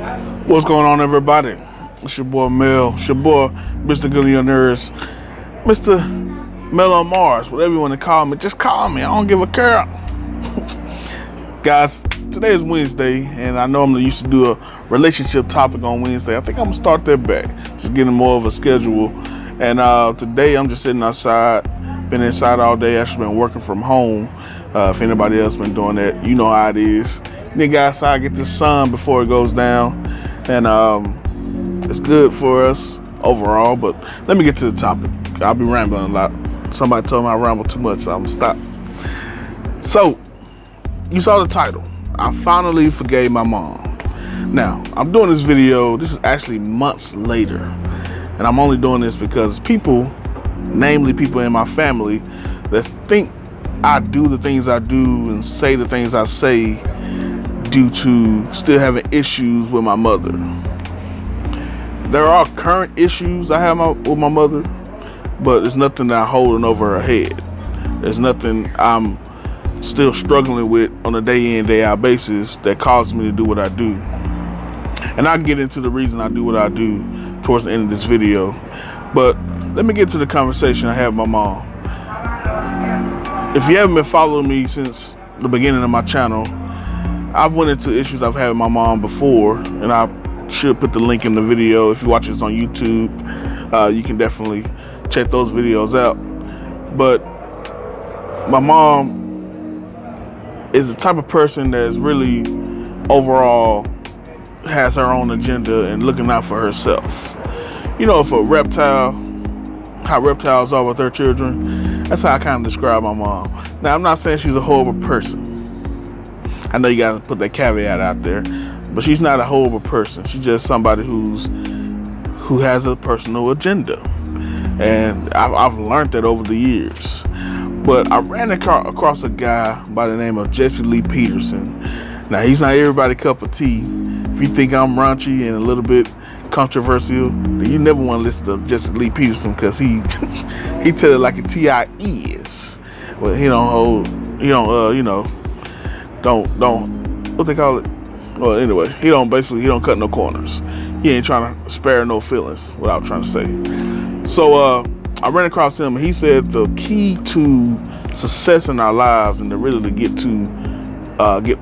What's going on, everybody? It's your boy Mel. It's your boy Mr. Good on Your Nerves, Mr. Mel on Mars, whatever you want to call me. Just call me. I don't give a care. Guys, today is Wednesday, and I know I'm used to do a relationship topic on Wednesday. I think I'm gonna start that back. Just getting more of a schedule. And today I'm just sitting outside. Been inside all day. Actually been working from home. If anybody else been doing that, you know how it is. Nigga outside, get the sun before it goes down. And it's good for us overall, but let me get to the topic. I'll be rambling a lot. Somebody told me I ramble too much, so I'm gonna stop. So, you saw the title. I finally forgave my mom. Now, I'm doing this video, this is actually months later, and I'm only doing this because people, namely people in my family, that think I do the things I do and say the things I say due to still having issues with my mother. There are current issues I have with my mother, but there's nothing that I'm holding over her head. There's nothing I'm still struggling with on a day in, day out basis that causes me to do what I do. And I'll get into the reason I do what I do towards the end of this video. But let me get to the conversation I had with my mom. If you haven't been following me since the beginning of my channel, I've went into issues I've had with my mom before, and I should put the link in the video. If you watch this on YouTube, you can definitely check those videos out. But my mom is the type of person that is really overall has her own agenda and looking out for herself. You know, if a reptile, how reptiles are with their children, that's how I kind of describe my mom. Now, I'm not saying she's a horrible person. I know you gotta put that caveat out there, but she's not a horrible person. She's just somebody who has a personal agenda, and I've learned that over the years. But I ran across a guy by the name of Jesse Lee Peterson. Now, he's not everybody's cup of tea. If you think I'm raunchy and a little bit controversial, then you never want to listen to Jesse Lee Peterson, because he tell it like a TI is. Well, he don't hold, he don't you know, don't what they call it. Well, anyway, he don't cut no corners. He ain't trying to spare no feelings, what I'm trying to say. So I ran across him, and he said the key to success in our lives and to really get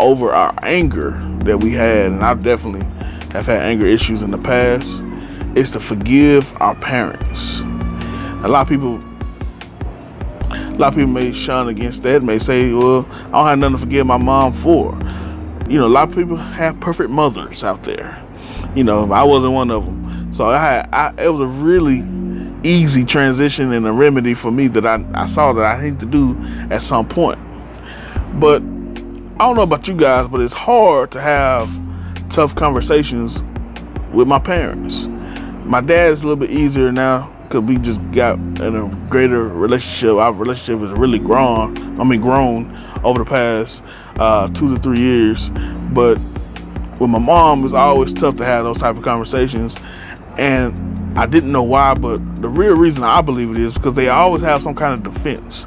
over our anger that we had, and I definitely have had anger issues in the past, is to forgive our parents. A lot of people may shun against that, may say, well, I don't have nothing to forgive my mom for. You know, a lot of people have perfect mothers out there. You know, I wasn't one of them. So it was a really easy transition and a remedy for me that I saw that I need to do at some point. But I don't know about you guys, but it's hard to have tough conversations with my parents. My dad is a little bit easier now, because we just got in a greater relationship. Our relationship has really grown over the past 2 to 3 years. But with my mom, it's always tough to have those type of conversations. And I didn't know why, but the real reason I believe it is because they always have some kind of defense,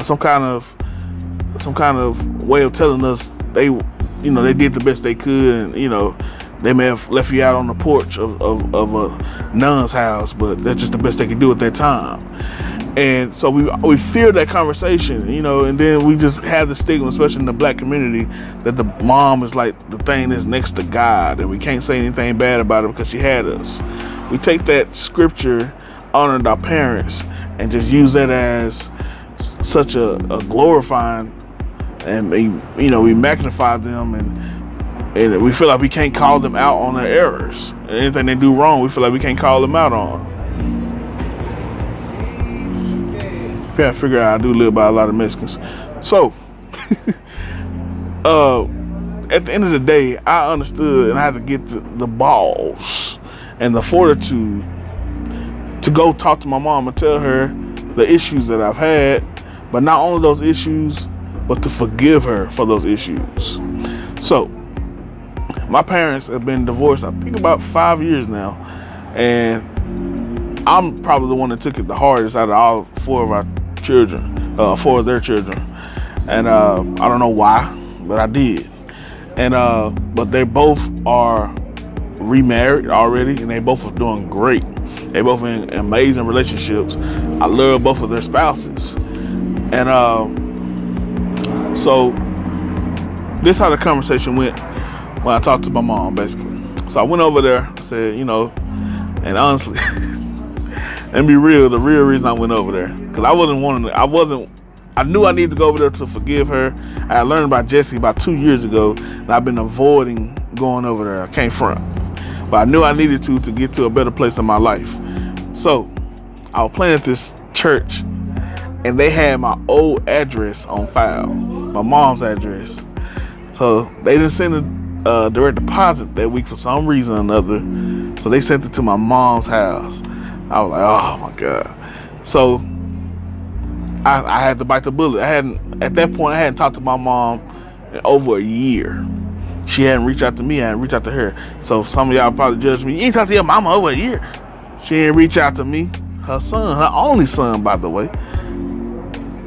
some kind of way of telling us they did the best they could, and you know, they may have left you out on the porch of a nun's house, but that's just the best they could do at that time. And so we fear that conversation, you know, and then we just have the stigma, especially in the black community, that the mom is like the thing that's next to God, and we can't say anything bad about her because she had us. We take that scripture, honored our parents, and just use that as such a glorifying, and we magnify them, and we feel like we can't call them out on their errors. Anything they do wrong, we feel like we can't call them out on. Yeah, I figure out I do live by a lot of Mexicans. So, at the end of the day, I understood, and I had to get the balls and the fortitude to go talk to my mom and tell her the issues that I've had, but not only those issues, but to forgive her for those issues. So, my parents have been divorced, I think, about 5 years now, and I'm probably the one that took it the hardest out of all four of their children, and I don't know why, but I did. And but they both are remarried already, and they both are doing great. They both in amazing relationships. I love both of their spouses. And so this is how the conversation went when I talked to my mom, basically. So I went over there, I said, and honestly, let me be real, the real reason I went over there, because I knew I needed to go over there to forgive her. I learned about Jesse about 2 years ago, and I've been avoiding going over there. I can't front. But I knew I needed to get to a better place in my life. So I was playing at this church, and they had my old address on file, my mom's address. So they didn't send a direct deposit that week for some reason or another. So they sent it to my mom's house. I was like, oh my God. So I had to bite the bullet. At that point, I hadn't talked to my mom in over a year. She hadn't reached out to me. I hadn't reached out to her. So some of y'all probably judge me. You ain't talked to your mama over a year. She didn't reach out to me. Her son, her only son, by the way.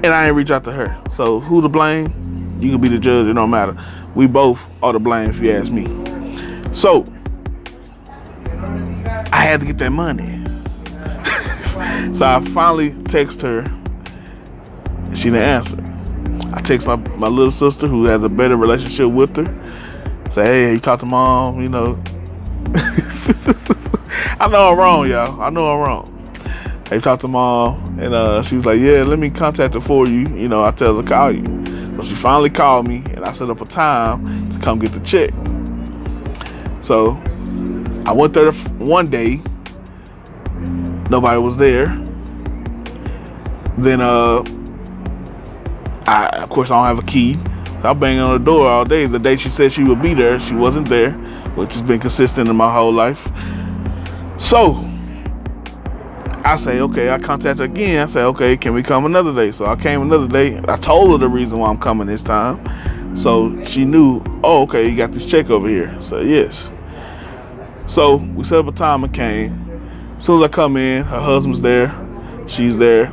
And I didn't reach out to her. So who to blame? You can be the judge. It don't matter. We both are to blame if you ask me. So I had to get that money. So I finally text her. She didn't answer. I text my little sister who has a better relationship with her. Say, hey, you talk to mom, I know I'm wrong, y'all. I know I'm wrong. Hey, talk to mom, and she was like, yeah, let me contact her for you. I tell her to call you. So she finally called me, and I set up a time to come get the check. So I went there one day. Nobody was there. Then of course, I don't have a key. I banged on the door all day. The day she said she would be there, she wasn't there, which has been consistent in my whole life. So I say, okay, I contact her again. I say, okay, can we come another day? So I came another day. I told her the reason why I'm coming this time. So she knew, oh, okay, you got this check over here. So yes. So we set up a time and came. As soon as I come in, her husband's there. She's there.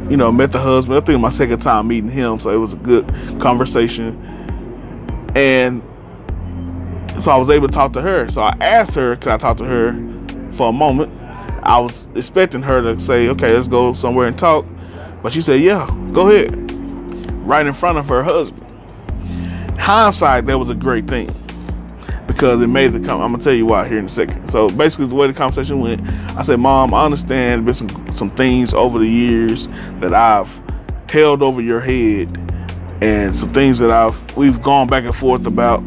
Met the husband. I think it was my second time meeting him, so it was a good conversation. And so I was able to talk to her. So I asked her, could I talk to her for a moment? I was expecting her to say, okay, let's go somewhere and talk. But she said, yeah, go ahead. Right in front of her husband. Hindsight, that was a great thing. Because it made the I'm going to tell you why here in a second. So basically the way the conversation went, I said, Mom, I understand there's been some things over the years that I've held over your head, and some things that we've gone back and forth about.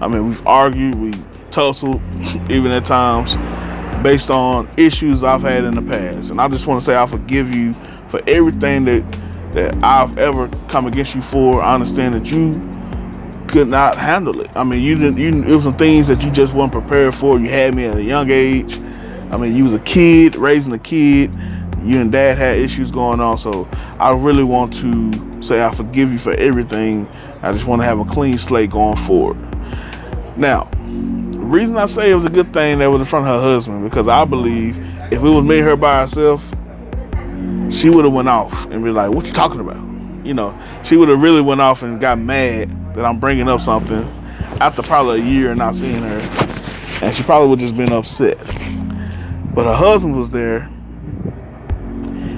I mean, we've argued, we tussled, even at times, based on issues I've had in the past. And I just want to say I forgive you for everything that I've ever come against you for. I understand that you could not handle it. I mean, it was some things that you just weren't prepared for. You had me at a young age. I mean, you was a kid, raising a kid. You and Dad had issues going on. So I really want to say I forgive you for everything. I just want to have a clean slate going forward. Now, the reason I say it was a good thing that was in front of her husband, because I believe if it was me and her by herself, she would have went off and be like, what you talking about? She would have really went off and got mad that I'm bringing up something after probably a year and not seeing her, and she probably would have just been upset. But her husband was there,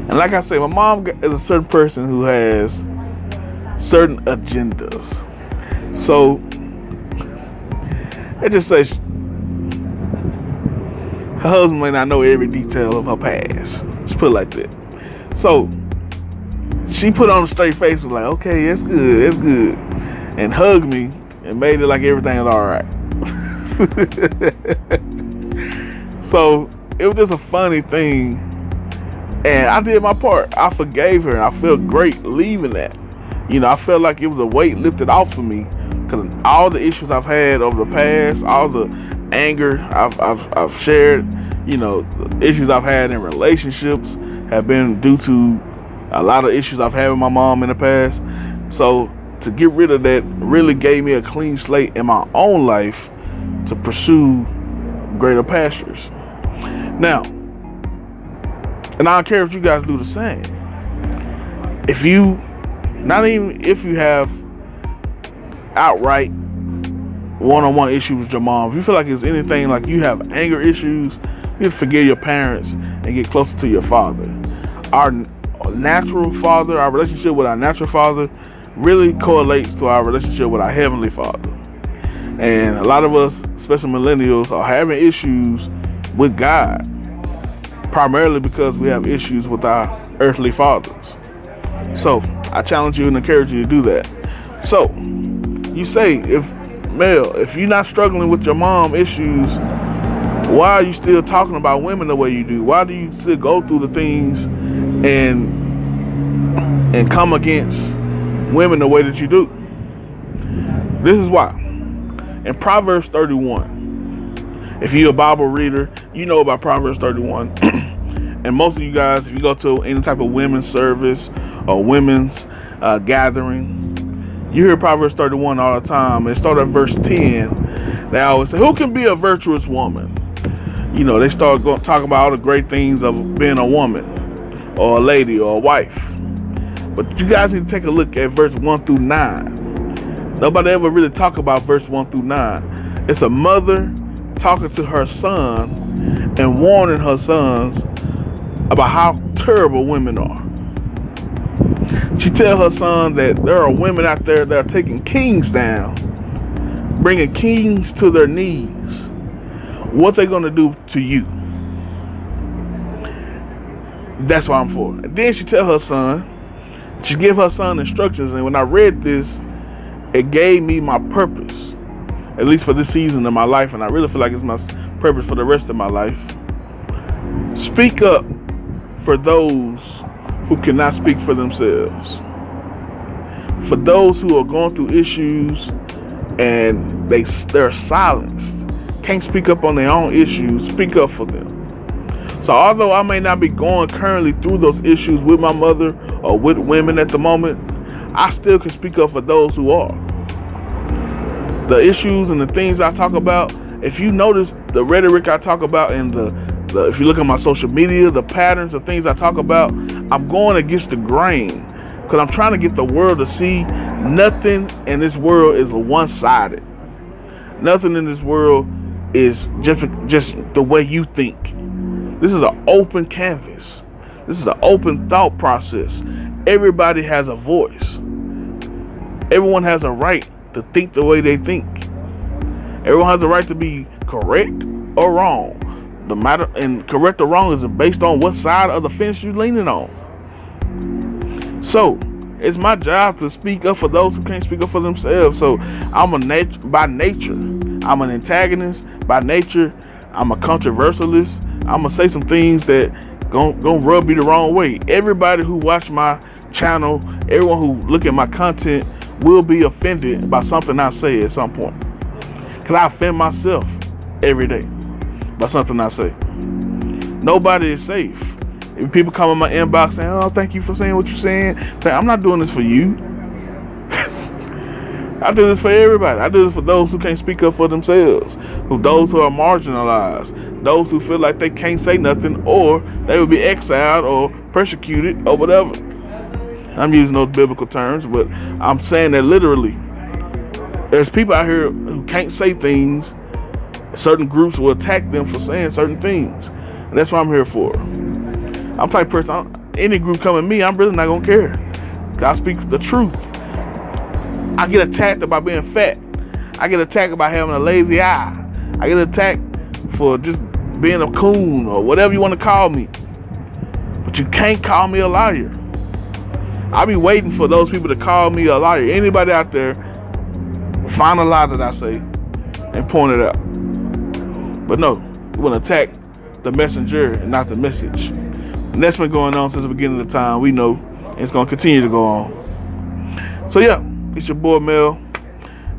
and like I say, my mom is a certain person who has certain agendas. So it just says her husband may not know every detail of her past. Just put it like that. So she put on a straight face and was like, okay, it's good, it's good. And hugged me and made it like everything was all right. So it was just a funny thing. And I did my part. I forgave her, and I felt great leaving that. I felt like it was a weight lifted off of me, because all the issues I've had over the past, all the anger I've shared, the issues I've had in relationships have been due to a lot of issues I've had with my mom in the past. So to get rid of that really gave me a clean slate in my own life to pursue greater pastures. Now, and I don't care if you guys do the same. If you have outright one-on-one issue with your mom, if you feel like it's anything like you have anger issues, you just forgive your parents and get closer to your father. Our natural father, our relationship with our natural father really correlates to our relationship with our heavenly father. And a lot of us, especially millennials, are having issues with God, primarily because we have issues with our earthly fathers. So I challenge you and encourage you to do that. So you say, if you're not struggling with your mom issues, why are you still talking about women the way you do? Why do you still go through the things and come against women the way that you do? This is why. In Proverbs 31, if you're a Bible reader, you know about Proverbs 31. And most of you guys, if you go to any type of women's service or women's gathering, you hear Proverbs 31 all the time. It starts at verse 10. They always say, who can be a virtuous woman? You know, they start talking about all the great things of being a woman or a lady or a wife. But you guys need to take a look at verse 1 through 9. Nobody ever really talk about verse 1 through 9. It's a mother talking to her son and warning her sons about how terrible women are. She tells her son that there are women out there that are taking kings down, bringing kings to their knees. What they're going to do to you. That's what I'm for. And then she tell her son, she give her son instructions. And when I read this, it gave me my purpose, at least for this season of my life. And I really feel like it's my purpose for the rest of my life. Speak up for those who cannot speak for themselves. For those who are going through issues and they're silenced, can't speak up on their own issues, speak up for them. So although I may not be going currently through those issues with my mother or with women at the moment, I still can speak up for those who are. The issues and the things I talk about, if you notice the rhetoric I talk about and if you look at my social media, the patterns of things I talk about, I'm going against the grain because I'm trying to get the world to see nothing in this world is one-sided. Nothing in this world is just the way you think. This is an open canvas. This is an open thought process. Everybody has a voice. Everyone has a right to think the way they think. Everyone has a right to be correct or wrong. The matter and correct or wrong is based on what side of the fence you're leaning on. So it's my job to speak up for those who can't speak up for themselves. So by nature, I'm an antagonist. By nature, I'm a controversialist. I'm gonna say some things that gonna rub you the wrong way. Everybody who watch my channel, everyone who look at my content will be offended by something I say at some point. Cause I offend myself every day by something I say. Nobody is safe. If people come in my inbox saying, oh, thank you for saying what you're saying, I'm not doing this for you. I do this for everybody. I do this for those who can't speak up for themselves, those who are marginalized, those who feel like they can't say nothing or they will be exiled or persecuted or whatever. I'm using those biblical terms, but I'm saying that literally. There's people out here who can't say things. Certain groups will attack them for saying certain things. And that's what I'm here for. I'm the type of person, any group come at me, I'm really not going to care. I speak the truth. I get attacked about being fat. I get attacked about having a lazy eye. I get attacked for just being a coon or whatever you want to call me. But you can't call me a liar. I'll be waiting for those people to call me a liar. Anybody out there, find a lie that I say and point it out. But no, you want to attack the messenger and not the message. And that's been going on since the beginning of the time. We know, and it's going to continue to go on. So yeah, it's your boy Mel.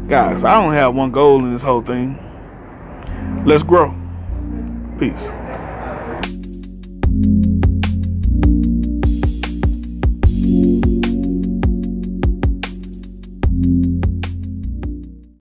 Guys, I don't have one goal in this whole thing. Let's grow. Peace.